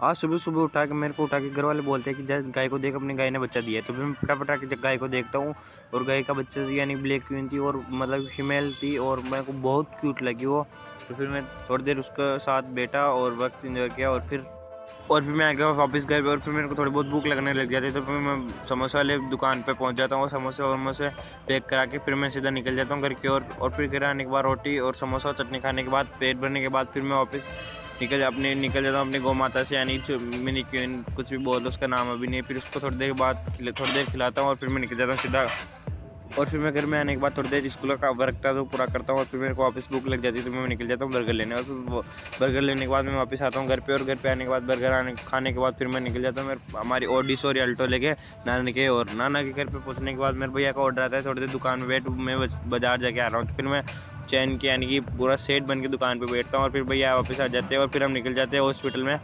आज सुबह-सुबह उठा के मेरे को उठा के घर वाले बोलते हैं कि जा गाय को देख, अपनी गाय ने बच्चा दिया है। तो फिर मैं फटाफट आके जब गाय को देखता हूँ और गाय का बच्चा यानी ब्लैक क्वीन थी और मतलब फीमेल थी और मेरे को बहुत क्यूट लगी वो। तो फिर मैं थोड़ी देर उसके साथ बैठा और वक़्त एन्जॉय किया और फिर मैं आ गया वापस घर पे और फिर मेरे को थोड़ी बहुत भूख लगने लग जाती है। तो फिर मैं समोसा वाले दुकान पे पहुँच जाता हूँ और समोसे पैक करा के फिर मैं सीधा निकल जाता हूँ घर की ओर। और फिर घर आने के बाद रोटी और समोसा और चटनी खाने के बाद पेट भरने के बाद फिर मैं वापस निकल जाता हूँ अपनी गौ माता से, यानी जो मिनी क्वीन कुछ भी बोल दो, उसका नाम अभी नहीं। फिर उसको थोड़ी देर खिलाता हूँ और फिर मैं निकल जाता हूँ सीधा। और फिर मैं घर में आने के बाद थोड़ी देर स्कूल का वर्क था तो पूरा करता हूँ और फिर मेरे को वापस भूख लग जाती है तो मैं निकल जाता हूँ बर्गर लेने। और फिर वो बर्गर लेने के बाद मैं वापस आता हूँ घर पे और घर पे आने के बाद खाने के बाद फिर मैं निकल जाता हूँ हमारी ऑडी सॉरी अल्टो लेके नाना के घर पे पहुँचने के बाद मेरे भैया का ऑर्डर आता है, थोड़ी देर दुकान में बैठ, मैं बाजार जाके आ रहा हूँ। तो फिर मैं चैन की यानी कि पूरा सेट बन के दुकान पे बैठता हूँ और फिर भैया वापस आ जाते हैं और फिर हम निकल जाते हैं हॉस्पिटल में।